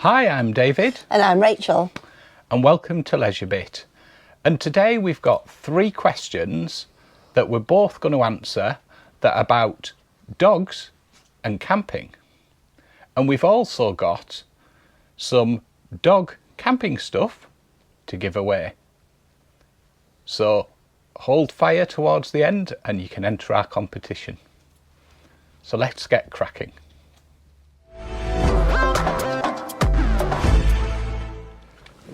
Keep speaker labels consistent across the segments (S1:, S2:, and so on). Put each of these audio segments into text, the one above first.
S1: Hi, I'm David.
S2: And I'm Rachel.
S1: And welcome to LeisureBit. And today we've got 3 questions that we're both going to answer that are about dogs and camping. And we've also got some dog camping stuff to give away. So hold fire towards the end and you can enter our competition. So let's get cracking.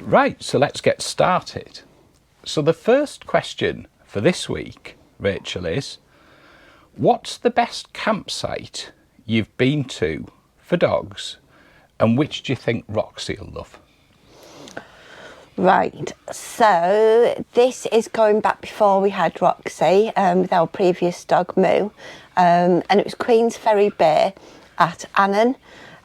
S1: Right, so let's get started. So the first question for this week, Rachel, is what's the best campsite you've been to for dogs and which do you think Roxy will love?
S2: Right, so this is going back before we had Roxy with our previous dog Moo, and it was Queen's Ferry Bay at Annan.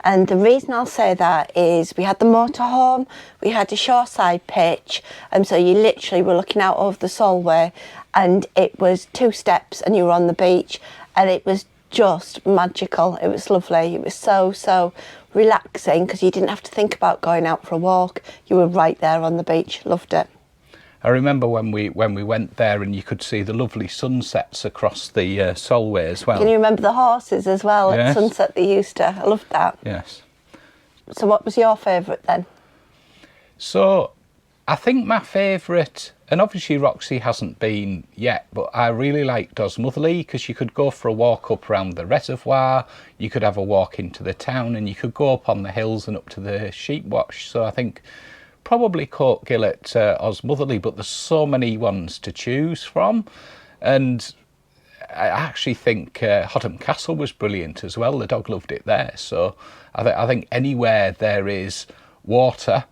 S2: And the reason I'll say that is we had the motorhome, we had a shoreside pitch, and so you literally were looking out over the Solway and it was 2 steps and you were on the beach and it was just magical. It was lovely. It was so relaxing because you didn't have to think about going out for a walk. You were right there on the beach. Loved it.
S1: I remember when we went there and you could see the lovely sunsets across the Solway as well.
S2: Can you remember the horses as well at sunset they used to? I loved that.
S1: Yes.
S2: So what was your favourite then?
S1: So I think my favourite, and obviously Roxy hasn't been yet, but I really liked Osmotherley because you could go for a walk up around the reservoir, you could have a walk into the town and you could go up on the hills and up to the sheep wash. So I think probably Coatgill at Osmotherley, but there's so many ones to choose from. And I actually think Hotham Castle was brilliant as well. The dog loved it there. So I think anywhere there is water,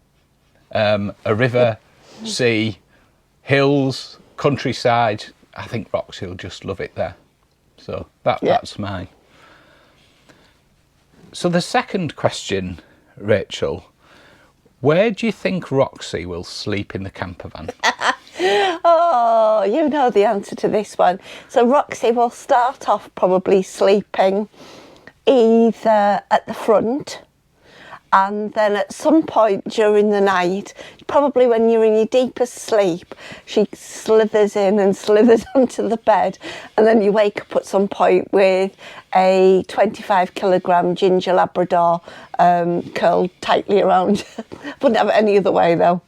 S1: a river, sea, hills, countryside, I think Roxy will just love it there. So that's mine. So the second question, Rachel, where do you think Roxy will sleep in the campervan?
S2: Oh, you know the answer to this one. So Roxy will start off probably sleeping either at the front, and then at some point during the night, probably when you're in your deepest sleep, she slithers in and slithers onto the bed, and then you wake up at some point with a 25-kilogram ginger Labrador curled tightly around. Wouldn't have it any other way though.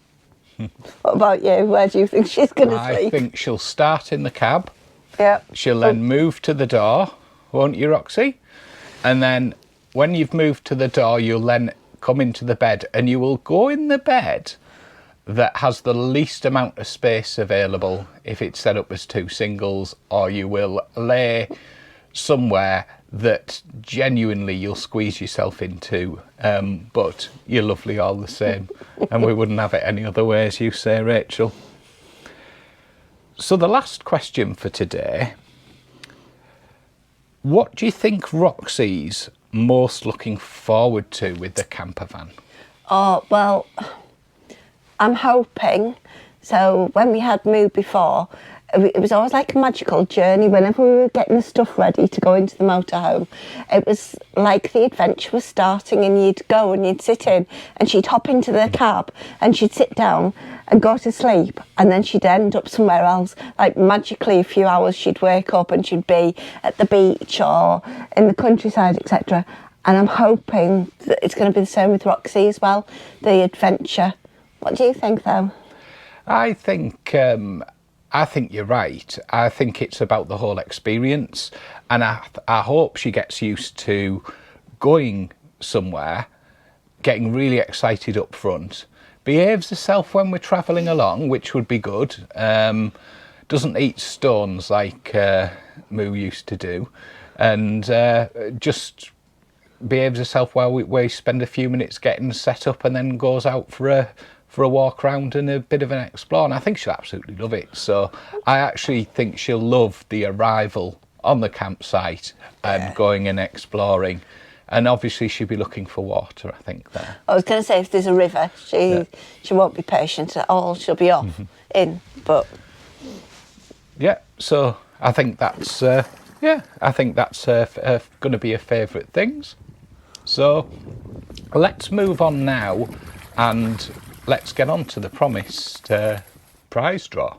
S2: What about you? Where do you think she's going to sleep?
S1: I think she'll start in the cab.
S2: Yeah.
S1: She'll then move to the door, won't you, Roxy? And then when you've moved to the door, you'll then come into the bed and you will go in the bed that has the least amount of space available if it's set up as 2 singles, or you will lay somewhere that genuinely you'll squeeze yourself into, but you're lovely all the same. And we wouldn't have it any other way, as you say, Rachel. So the last question for today, what do you think Roxy's most looking forward to with the campervan?
S2: Oh, well, I'm hoping, so when we had Moo before, it was always like a magical journey. Whenever we were getting the stuff ready to go into the motorhome, it was like the adventure was starting, and you'd go and you'd sit in and she'd hop into the cab and she'd sit down and go to sleep, and then she'd end up somewhere else. Like magically a few hours she'd wake up and she'd be at the beach or in the countryside, etc. And I'm hoping that it's going to be the same with Roxy as well, the adventure. What do you think though?
S1: I think you're right. I think it's about the whole experience, and I hope she gets used to going somewhere, getting really excited up front, behaves herself when we're travelling along, which would be good, doesn't eat stones like Moo used to do, and just behaves herself while we spend a few minutes getting set up and then goes out for a walk around and a bit of an explore. And I think she'll absolutely love it. So I actually think she'll love the arrival on the campsite and going and exploring. And obviously she'll be looking for water, I think, there.
S2: I was going to say, if there's a river, she won't be patient at all. She'll be off in, but...
S1: Yeah, so I think that's, going to be her favourite things. So let's move on now and let's get on to the promised prize draw.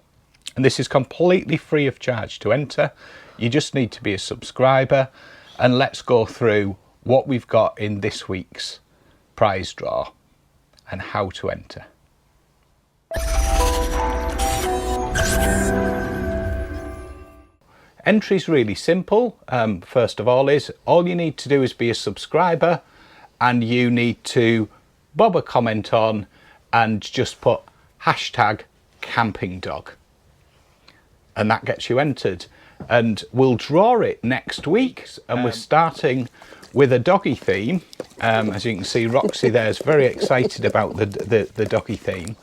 S1: And this is completely free of charge to enter. You just need to be a subscriber, and let's go through what we've got in this week's prize draw and how to enter. Entry's really simple. First of all you need to do is be a subscriber, and you need to bob a comment on and just put hashtag camping dog, and that gets you entered. And we'll draw it next week, and we're starting with a doggy theme. As you can see, Roxy there is very excited about the doggy theme.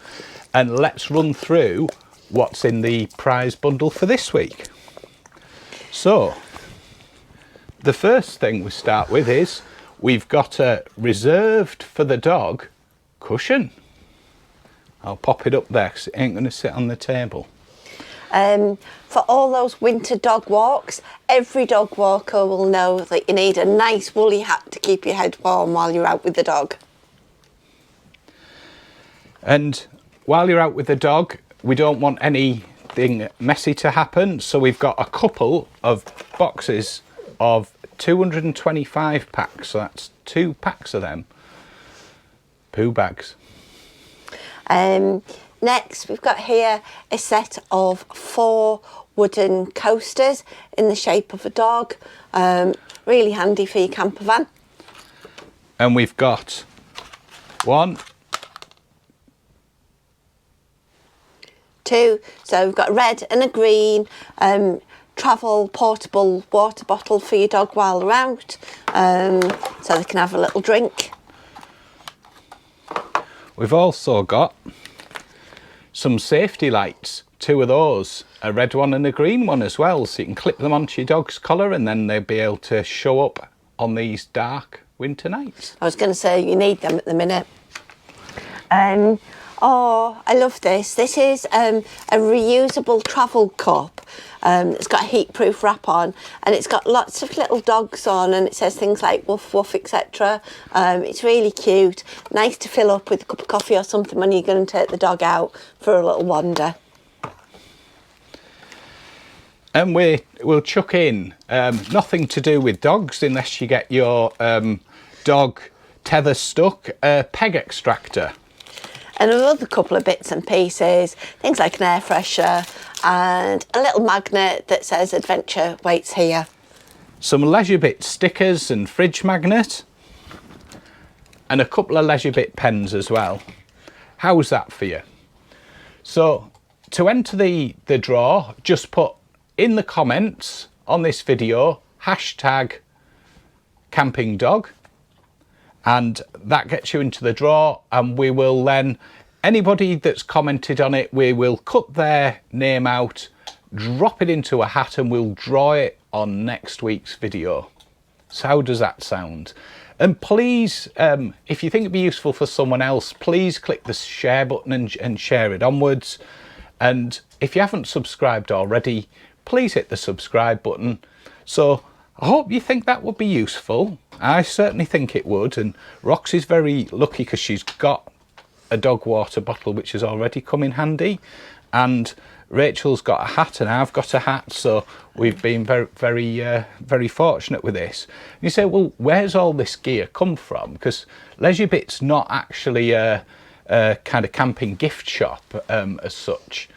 S1: And let's run through what's in the prize bundle for this week. So the first thing we start with is we've got a reserved for the dog cushion. I'll pop it up there because it ain't going to sit on the table.
S2: For all those winter dog walks, every dog walker will know that you need a nice woolly hat to keep your head warm while you're out with the dog.
S1: And while you're out with the dog, we don't want anything messy to happen, so we've got a couple of boxes of 225 packs, so that's 2 packs of them poo bags.
S2: Next, we've got here a set of 4 wooden coasters in the shape of a dog. Really handy for your camper van.
S1: And we've got 1,
S2: 2, so we've got a red and a green travel portable water bottle for your dog while they're out, so they can have a little drink.
S1: We've also got some safety lights, 2 of those, a red one and a green one as well, so you can clip them onto your dog's collar and then they'll be able to show up on these dark winter nights.
S2: I was going to say you need them at the minute. Oh, I love this. This is a reusable travel cup. It's got a heat-proof wrap on, and it's got lots of little dogs on, and it says things like woof woof, etc. It's really cute. Nice to fill up with a cup of coffee or something when you're going to take the dog out for a little wander.
S1: And we'll chuck in nothing to do with dogs unless you get your dog tether stuck, a peg extractor.
S2: And another couple of bits and pieces, things like an air freshener and a little magnet that says adventure waits here.
S1: Some LeisureBit stickers and fridge magnet, and a couple of LeisureBit pens as well. How's that for you? So to enter the draw, just put in the comments on this video hashtag camping dog, and that gets you into the draw, and we will then, anybody that's commented on it, we will cut their name out, drop it into a hat, and we'll draw it on next week's video. So how does that sound? And please, if you think it'd be useful for someone else, please click the share button and share it onwards. And if you haven't subscribed already, please hit the subscribe button. So I hope you think that would be useful. I certainly think it would, and Roxy's very lucky because she's got a dog water bottle which has already come in handy, and Rachel's got a hat and I've got a hat, so we've been very fortunate with this. And you say, well, where's all this gear come from? Because LeisureBit's not actually a kind of camping gift shop as such,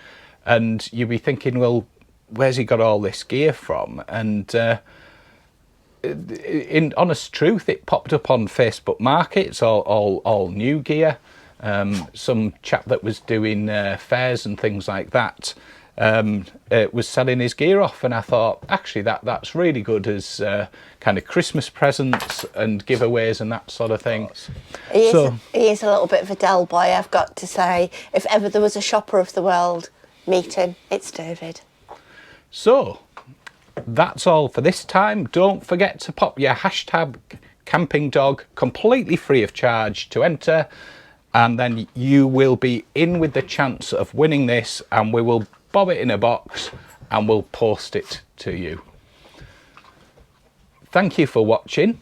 S1: and you'll be thinking, well, where's he got all this gear from? And in honest truth, it popped up on Facebook Market. It's all new gear. Some chap that was doing fairs and things like that was selling his gear off, and I thought actually that's really good as kind of Christmas presents and giveaways and that sort of thing.
S2: He is a little bit of a Dell boy, I've got to say. If ever there was a shopper of the world, meet him. It's David.
S1: So that's all for this time. Don't forget to pop your hashtag camping dog completely free of charge to enter, and then you will be in with the chance of winning this, and we will bob it in a box and we'll post it to you. Thank you for watching.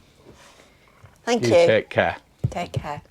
S2: Thank you.
S1: Take care.
S2: Take care.